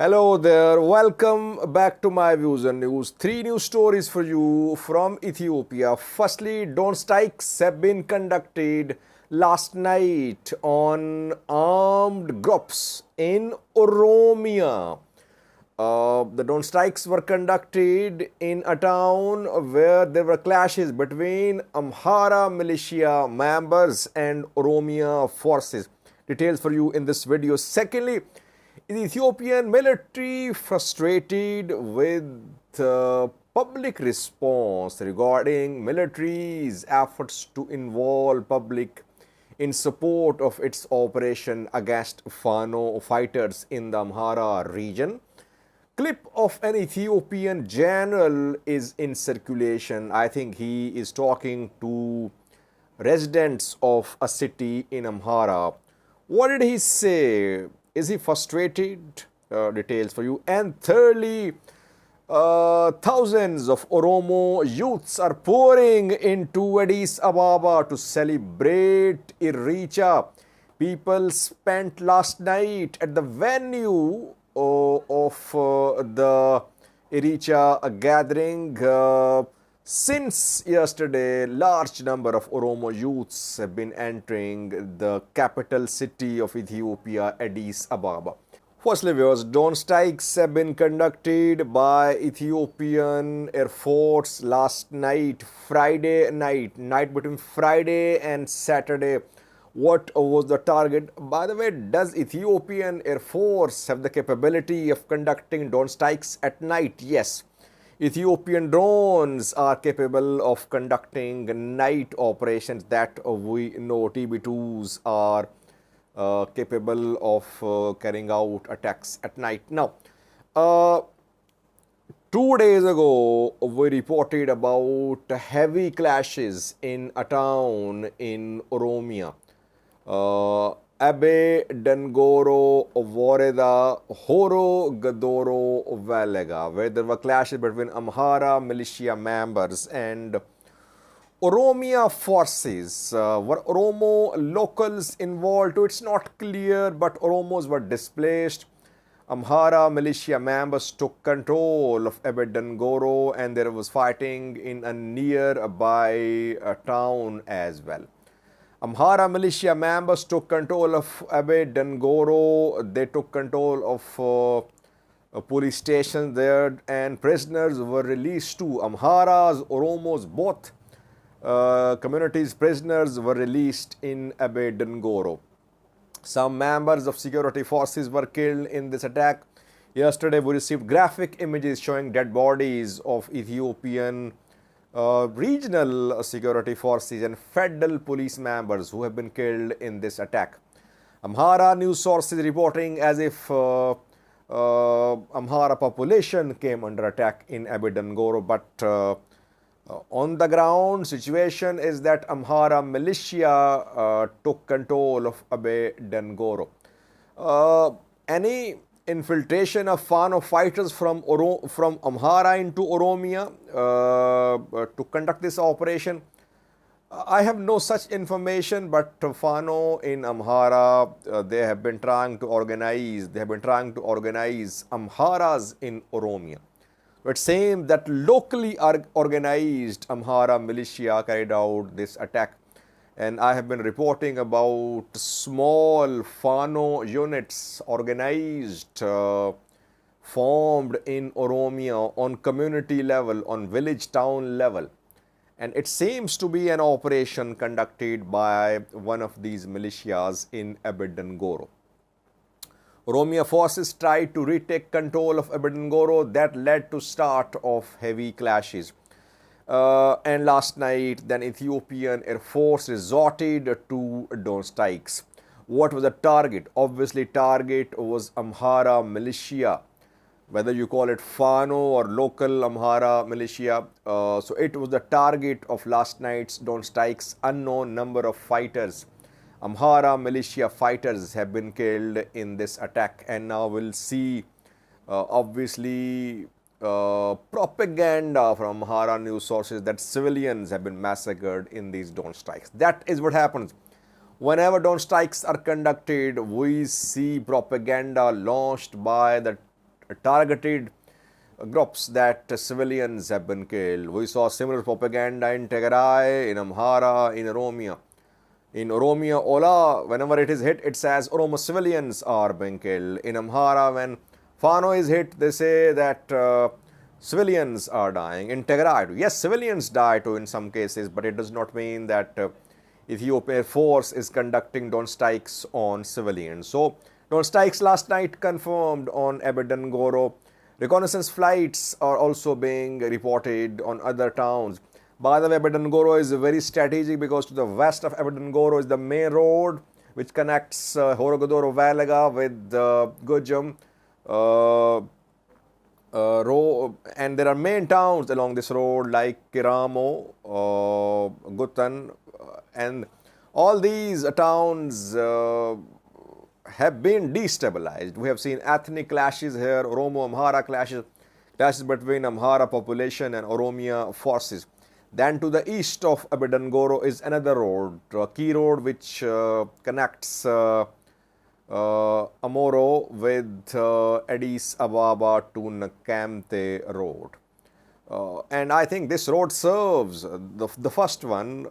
Hello there, welcome back to my views and news. Three news stories for you from Ethiopia. Firstly, drone strikes have been conducted last night on armed groups in Oromia. The drone strikes were conducted in a town where there were clashes between Amhara militia members and Oromia forces. Details for you in this video. Secondly, the Ethiopian military frustrated with public response regarding military's efforts to involve public in support of its operation against Fano fighters in the Amhara region. Clip of an Ethiopian general is in circulation. I think he is talking to residents of a city in Amhara. What did he say? Is he frustrated? Details for you. And thirdly, thousands of Oromo youths are pouring into Addis Ababa to celebrate Irreecha. People spent last night at the venue of the Irreecha gathering. Since yesterday, large number of Oromo youths have been entering the capital city of Ethiopia, Addis Ababa. Firstly, viewers, drone strikes have been conducted by Ethiopian Air Force last night, Friday night between Friday and Saturday. What was the target? By the way, does Ethiopian Air Force have the capability of conducting drone strikes at night? Yes. Ethiopian drones are capable of conducting night operations that we know TB2s are capable of carrying out attacks at night. Now, 2 days ago, we reported about heavy clashes in a town in Oromia. Abe Dangoro Voreda Horo Gadoro Valega, where there were clashes between Amhara militia members and Oromia forces. Were Oromo locals involved? It's not clear, but Oromos were displaced. Amhara militia members took control of Abe Dangoro, and there was fighting in a nearby town as well. Amhara militia members took control of Abe Dangoro. They took control of a police station there, and prisoners were released too. Amharas, Oromos, both communities' prisoners were released in Abe Dangoro. Some members of security forces were killed in this attack. Yesterday, we received graphic images showing dead bodies of Ethiopian regional security forces and federal police members who have been killed in this attack. Amhara news sources reporting as if Amhara population came under attack in Abe Dangoro, but on the ground situation is that Amhara militia took control of Abe Dangoro. Any infiltration of Fano fighters from Amhara into Oromia to conduct this operation? I have no such information, but Fano in Amhara, they have been trying to organize Amharas in Oromia. It seems that locally organized Amhara militia carried out this attack. And I have been reporting about small Fano units organized, formed in Oromia on community level, on village town level. And it seems to be an operation conducted by one of these militias in Abe Dangoro. Oromia forces tried to retake control of Abe Dangoro. That led to start of heavy clashes. And last night, then Ethiopian Air Force resorted to drone strikes. What was the target? Obviously, target was Amhara militia, whether you call it Fano or local Amhara militia. So it was the target of last night's drone strikes. Unknown number of fighters, Amhara militia fighters, have been killed in this attack. And now we'll see, obviously, propaganda from Amhara news sources that civilians have been massacred in these drone strikes. That is what happens. Whenever drone strikes are conducted, we see propaganda launched by the targeted groups that civilians have been killed. We saw similar propaganda in Tigray, in Amhara, in Oromia. In Oromia, Ola, whenever it is hit, it says Oromo civilians are being killed. In Amhara, when Fano is hit, they say that civilians are dying. In Tigray, yes, civilians die too in some cases, but it does not mean that Ethiopian Air Force is conducting drone strikes on civilians. So, drone strikes last night confirmed on Abedangoro. Reconnaissance flights are also being reported on other towns. By the way, Abedangoro is very strategic because to the west of Abedangoro is the main road which connects Horogodoro Valega with Gujum. And there are main towns along this road like Kiramo, Gutan, and all these towns have been destabilized. We have seen ethnic clashes here, Oromo-Amhara clashes between Amhara population and Oromia forces. Then to the east of Abedangoro is another road, a key road which connects Amoro with Addis Ababa to Nakamte road. And I think this road serves, the first one,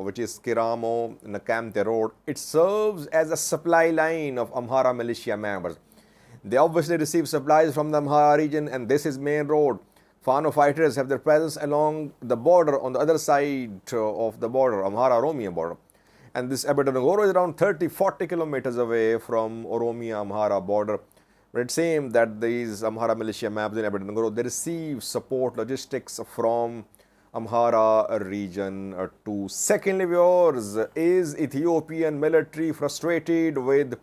which is Kiramo Nakamte road, it serves as a supply line of Amhara militia members. They obviously receive supplies from the Amhara region, and this is main road. Fano fighters have their presence along the border on the other side of the border, Amhara-Oromia border. And this Abedangoro is around 30-40 kilometers away from Oromia-Amhara border. But it seems that these Amhara militia members in Abedangoro, they receive support logistics from Amhara region too. Secondly, viewers, is Ethiopian military frustrated with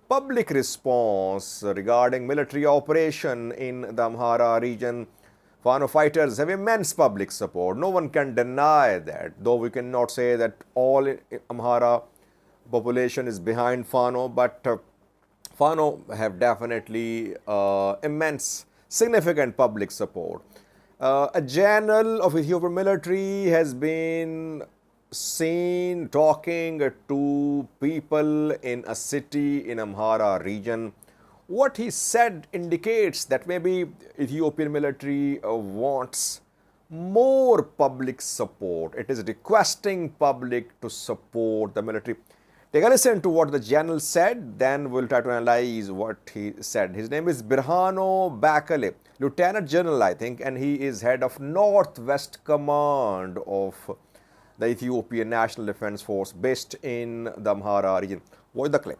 public response regarding military operation in the Amhara region? Fano fighters have immense public support. No one can deny that, though we cannot say that all Amhara population is behind Fano, but Fano have definitely immense, significant public support. A general of Ethiopian military has been seen talking to people in a city in Amhara region. What he said indicates that maybe Ethiopian military wants more public support. It is requesting public to support the military. Take a listen to what the general said, then we'll try to analyze what he said. His name is Birhano Bakale, Lieutenant General, I think, and he is head of Northwest Command of the Ethiopian National Defense Force based in the Amhara region. Watch the clip.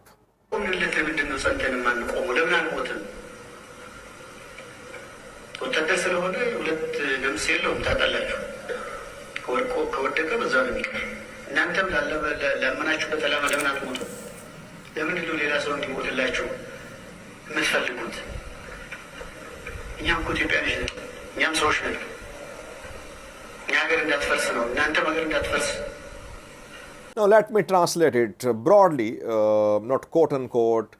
ወታደር ስለሆነ ሁለት ነፍስ የለውም ታውቃላችሁ። ከወደቀ በዛው ነው የሚቀር። እናንተም ለመናችሁበት ዓላማ ለምን አትሞቱ? ለምንድን ነው ሌላ ሰው እንዲሞትላችሁ የምትፈልጉት? እኛም እኮ ኢትዮጵያውያን ነን፣ እኛም ሰዎች ነን። እኛ ሀገር እንዳትፈርስ ነው፣ እናንተም ሀገር እንዳትፈርስ። Now let me translate it broadly, not quote unquote.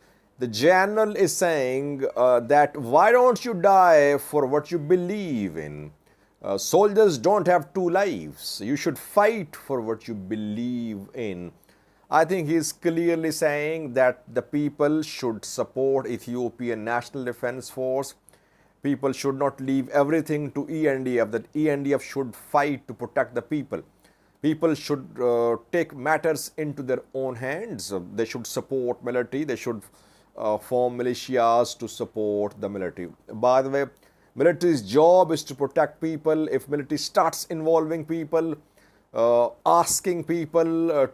The general is saying that why don't you die for what you believe in? Soldiers don't have two lives. You should fight for what you believe in. I think he is clearly saying that the people should support Ethiopian National Defense Force. People should not leave everything to ENDF, that ENDF should fight to protect the people. People should take matters into their own hands. They should support military. They should form militias to support the military. By the way, military's job is to protect people. If military starts involving people, asking people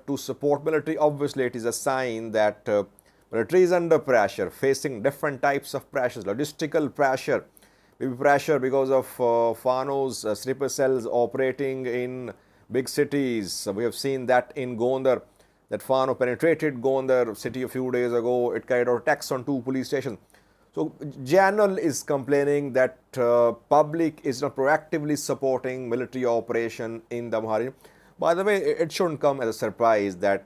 to support military, obviously it is a sign that military is under pressure, facing different types of pressures, logistical pressure, maybe pressure because of Fano's sleeper cells operating in big cities. We have seen that in Gondar, that Fano penetrated Gondar city a few days ago. It carried out attacks on 2 police stations. So, General is complaining that public is not proactively supporting military operation in the Amhara. By the way, it shouldn't come as a surprise that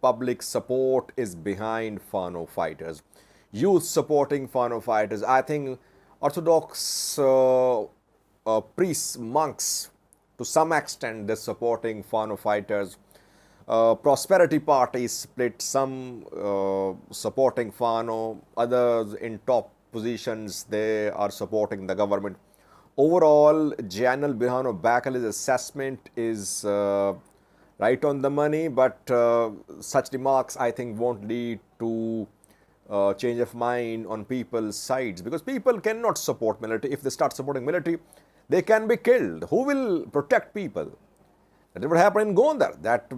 public support is behind Fano fighters. Youth supporting Fano fighters. I think Orthodox priests, monks, to some extent, they're supporting Fano fighters. Prosperity Party split, some supporting Fano, others in top positions, they are supporting the government. Overall, General Birhanu Bakali's assessment is right on the money, but such remarks I think won't lead to change of mind on people's sides, because people cannot support military. If they start supporting military, they can be killed. Who will protect people? That is what happened in Gondar. That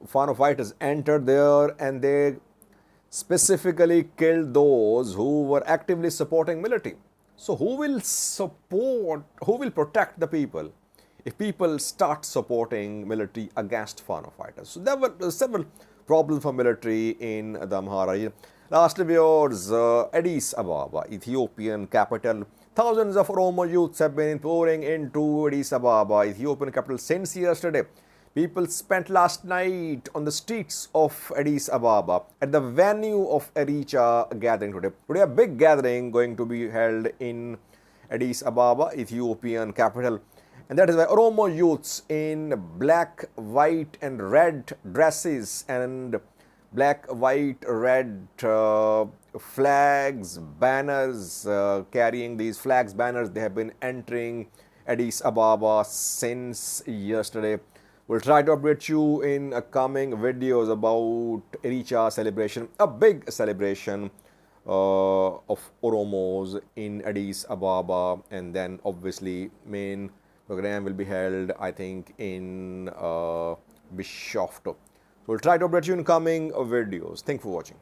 Fano fighters entered there and they specifically killed those who were actively supporting military. So who will support, who will protect the people if people start supporting military against Fano fighters? So there were several problems for military in the Amhara region. Last viewers, Addis Ababa, Ethiopian capital. Thousands of Oromo youths have been pouring into Addis Ababa, Ethiopian capital, since yesterday. People spent last night on the streets of Addis Ababa at the venue of Irreecha gathering today. Today, a big gathering going to be held in Addis Ababa, Ethiopian capital. And that is why Oromo youths in black, white, and red dresses and black, white, red flags, banners, carrying these flags, banners, they have been entering Addis Ababa since yesterday. We'll try to update you in coming videos about Irreecha celebration, a big celebration of Oromos in Addis Ababa, and then obviously main program will be held, I think, in Bishoftu. We'll try to update you in coming videos. Thanks for watching.